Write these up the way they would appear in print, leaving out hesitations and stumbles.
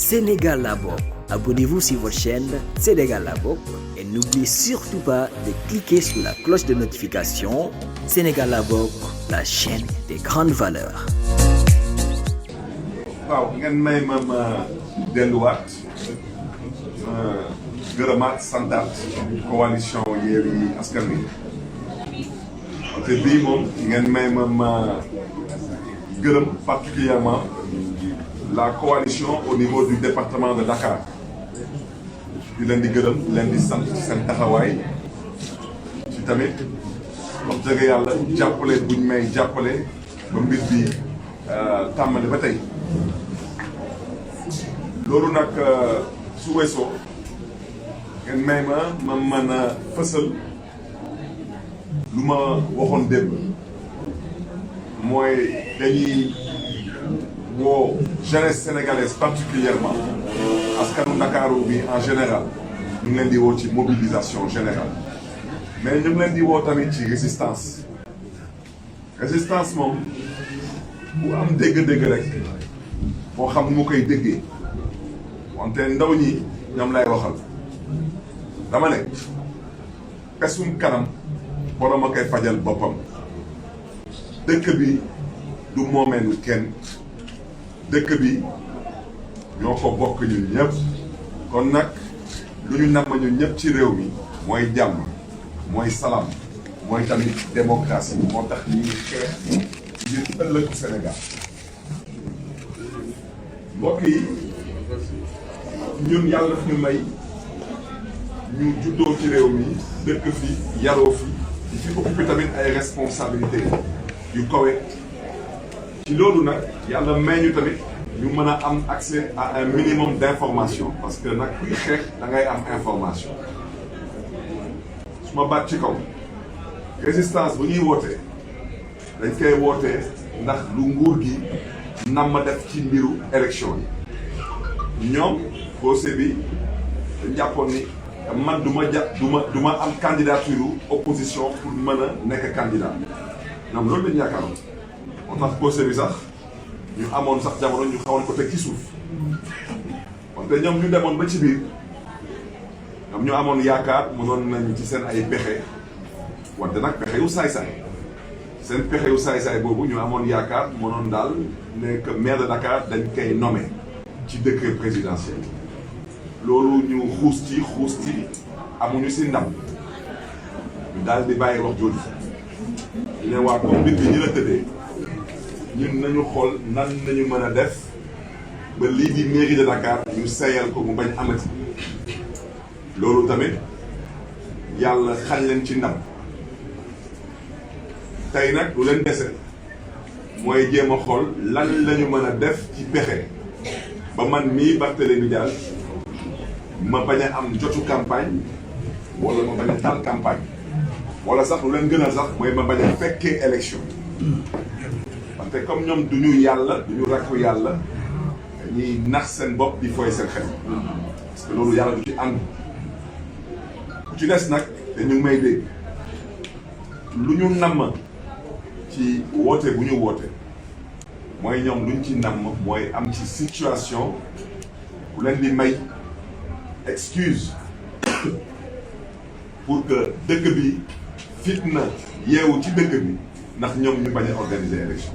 Sénégal la bokk. Abonnez-vous sur votre chaîne Sénégal la bokk et n'oubliez surtout pas de cliquer sur la cloche de notification. Sénégal la bokk, la chaîne des grandes valeurs. waaw ngeen may ma delluwaat gërëmaat santaat coalition Yewwi Askan Wi te bii moom ngeen may ma gërëm particulièrement la coalition au niveau du département de Dakar di leen di gërëm di leen di sant seen taxawaay ci tamit wax dëgg yàlla jàppale buñ may jàppale ba mbir bi tàmbali ba tey loolu nag su weesoo ngeen may ma mën a fësal lu ma waxoon démb mooy dañuy woo jeunesse sénégalaise particulièrement askanu Ndakaaru bi en général ñu ngi leen di woo ci mobilisation générale mais ñu ngi leen di woo tamit ci résistance moom bu am dégg-dégg rek moo xam nu mu koy déggee wante ndaw ñi ñoom lay waxal dama ne pesum kanam borom a koy fajal boppam dëkk bi du moomeelu kenn dëkk bi ñoo ko bokk ñun ñëpp kon nag lu ñu namm ñun ñëpp ci réew mi mooy jàmm mooy salaam mooy tamit démocratie moo tax ñu ngi xeex ngir ëllëgu Sénégal mbokk yi ñun yàlla daf ñu may ñu juddoo ci réew mi dëkk fi yaroo fi di fi occupé tamit ay responsabilités yu kawe ci loolu nag yàlla may ñu tamit ñu mën a am accès à un minimum d'information parce que nag kuy xeex da ngay am information su ma baat ci kaw résistance bu ñuy wootee dañ koy wootee ndax lu nguur gi nam ma def ci mbiru élection yi ñoom procès bi dañ jàppoon ni man du ma am candidature opposition pour mën a nekk candidat ñoom loolu lañu yaakaaroon moo tax procès bi sax ñu amoon sax jamono ñu xawoon ko teg ci suuf wante ñoom ñu demoon ba ci biir ñoom ñu amoon yaakaar mënoon nañ ci seen ay pexe wante nag pexe yu saay-saay seen pexe yu saay-saay boobu ñu amoon yaakaar mënoon daal ne que maire de Dakar dañ koy nommé ci décret présidentiel loolu ñu xuus ci amuñu si ndam ñu daal di bàyyi wax jooju ñu ne waa comme mbir bi ñu la tëddee ñun nañu xool nan nañu mën a def ba lii di mairie de Dakar ñu seyal ko mu bañ amati loolu tamit yàlla xañ leen ci ndam tey nag lu leen dese mooy jéem a xool lan lañu mën a def ci pexe ba man mii Barthélémy Dias ma bañ a am jotu campagne wala ma bañ a tal campagne wala sax lu leen gën a sax mooy ma bañ a fekkee élection wante comme ñoom du ñu yàlla du ñu rakku yàlla dañuy nax seen bopp di fooy seen xel parce que loolu yàlla du ci ànd ku ci des nag te ñu ngi may dégg lu ñu namm ci woote bu ñu woote mooy ñoom luñ ci namm mooy am ci situation bu leen di may excuse pour que dëkk bi fitna yeewu ci dëkk bi ndax ñoom ñu bañ a organiser élection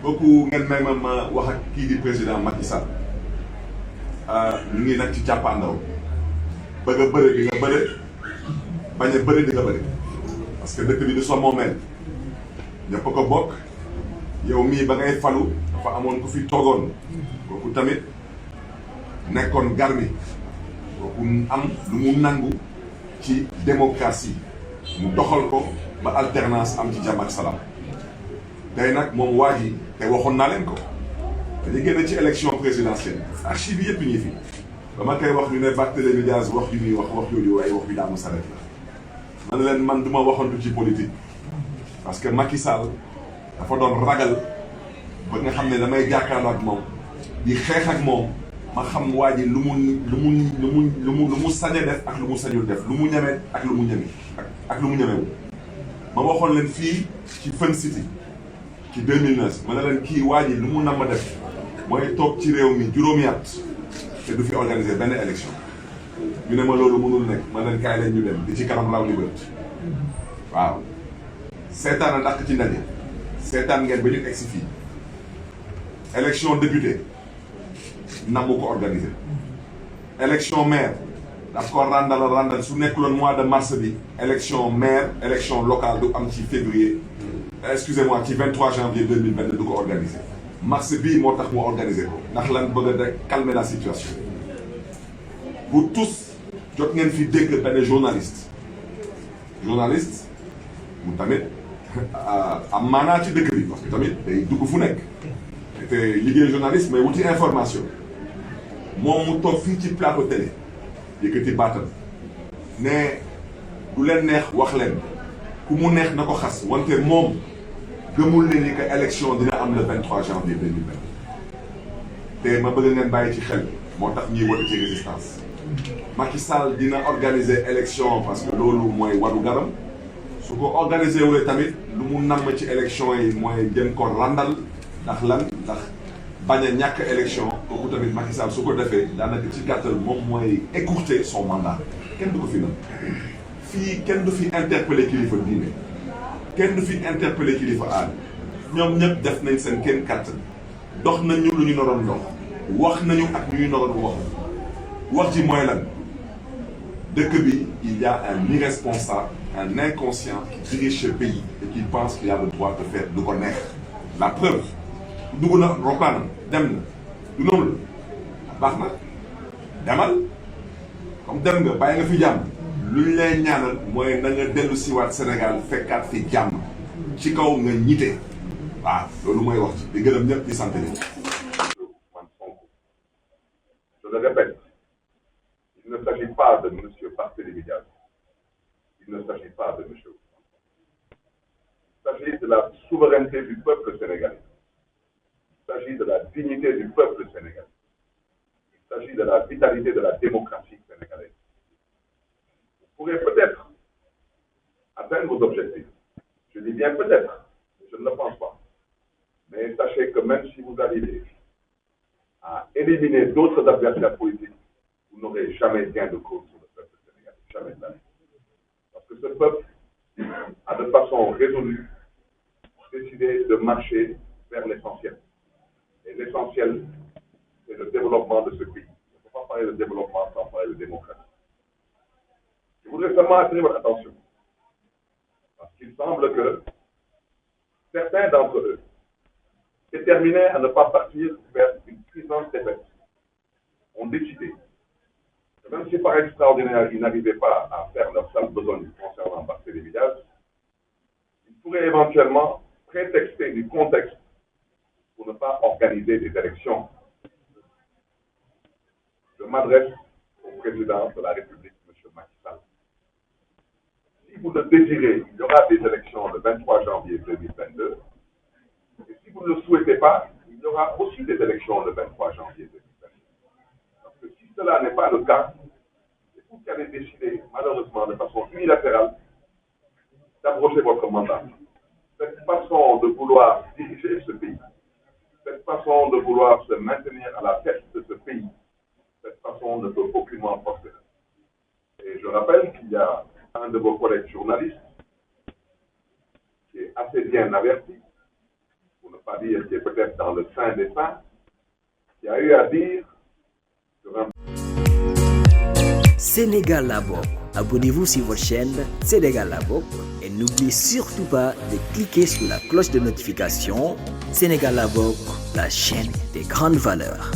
kooku ngeen may ma wax ak kii di président Macky Sall ñu ngi nag ci jàppaandaw bëgg a bëre di nga bëre bañ a bëre di nga bëre parce que dëkk bi du sa moomeel ñëpp ko bokk yow mii ba ngay falu dafa amoon ku fi toogoon kooku tamit nekkoon garmi kooku am lu mu nangu ci démocratie mu doxal ko ba alternance am ci jàmm ak salaam day nag moom waa ji te waxoon naa leen ko dañuy génn ci élection présidentielle archive yi yëpp ñi fi ba ma koy wax ñu ne Barthélémy Dias wax yu muy wax yooyu ay wax yu daanu saret la man leen man du ma waxantu ci politique parce que Macky Sall dafa doon ragal ba nga xam ne damay jàkkaarloo ak moom di xeex ak moom ma xam waa ji lu mu sañ a def ak lu mu sañul def lu mu ñeme ak lu mu ñeme ak lu mu ñemewu ma waxoon leen fii ci Fun City ci 2009 ma ne leen kii waa ji lu mu nam ma def mooy toog ci réew mi juróomi at te du fi organiser benn élection ñu ne ma loolu mënul nekk ma leen kaay leen ñu dem di ci kanam raw li bët waaw seetaan a ndàkk ci ndaje seetaan ngeen ba ñu egsi fii élection député nangu ko organiser élection maire daf ko randal su nekkuloon mois de mars bi élection maire élection locale du am ci février excusez-moi ci 23 janvier 2022 du ko organiser mars bii moo tax mu organiser ko ndax lan bëgg rek calmer la situation vous tous jot ngeen fi dégg benn journaliste mu tamit am maanaa ci dëkk bi parce que tamit day dugg fu nekk te liggéey journaliste mais wuti information moom mu toog fii ci plateau télé yëkkati baatam ne du leen neex wax leen ku mu neex na ko xas wante moom gëmul ne ni que élection dina am le 23 janvier 2020 te ma bëgg ngeen bàyyi ci xel moo tax ñuy wote ci résistance Macky Sall dina organiser élection parce que loolu mooy waru garam su ko organiser wulee tamit lu mu namm ci élection yi mooy gën ko randal ndax bañ a ñàkk élection kooku tamit Macky Sall su ko defee daanaka ci gàttal moom mooy écourter son mandat kenn du ko fi nam fii kenn du fi interpeller kilifa diine kenn du fi interpeller kilifa aada ñoom ñëpp def nañ seen kenn kàttan dox nañu lu ñu naroon dox wax nañu ak lu ñu naroon wax ji mooy lan dëkk bi il y a un irresponsable un inconscient qui dirige ce pays et qui pense qu'il a le droit de faire lu ko neex la preuve dugg na roplaan dem na du noonu la baax na demal comme dem nga bàyyi nga fi jàmm lu ñu lay ñaanal mooy na nga dellu siwaat Sénégal fekkaat fi jàmm ci kaw nga ñite waaw loolu mooy wax ci di gërëm ñëpp di sant leen. Je le répète, il ne s'agit pas de monsieur Barthélémy Dias, il ne s'agit pas de monsieur. Il s'agit de la souveraineté du peuple sénégalais. Il s'agit de la dignité du peuple sénégalais. Il s'agit de la vitalité de la démocratie sénégalaise. Vous pourrez peut-être atteindre vos objectifs. Je dis bien peut-être, je ne le pense pas. Mais sachez que même si vous arrivez à éliminer d'autres adversaires politiques, vous n'aurez jamais gain de cause sur le peuple sénégalais. Jamais de la vie. Parce que ce peuple a de façon résolue décidé de marcher vers l'essentiel. Et l'essentiel, c'est le développement de ce pays. On ne peut pas parler de développement sans parler de démocratie. Je voudrais seulement attirer votre attention. Parce qu'il semble que certains d'entre eux, déterminés à ne pas partir vers une puissante défaite, ont décidé que même si par extraordinaire, ils n'arrivaient pas à faire leur seule besogne concernant Barthélémy Dias, ils pourraient éventuellement prétexter du contexte pour ne pas organiser des élections. Je m'adresse au président de la République, M. Macky Sall. Si vous le désirez, il y aura des élections le 23 janvier 2022. Et si vous ne le souhaitez pas, il y aura aussi des élections le 23 janvier 2022. Parce que si cela n'est pas le cas, c'est vous qui avez décidé, malheureusement, de façon unilatérale, d'abroger votre mandat. Cette façon de vouloir diriger ce pays, cette façon de vouloir se maintenir à la tête de ce pays, cette façon ne peut aucunement prospérer. Et je rappelle qu'il y a un de vos collègues journalistes qui est assez bien averti, pour ne pas dire qui est peut-être dans le sein des saints, qui a eu à dire sur un... Sénégal la bokk. Abonnez-vous sur votre chaîne Sénégal la bokk et n'oubliez surtout pas de cliquer sur la cloche de notification. Sénégal la bokk, la chaîne des grandes valeurs.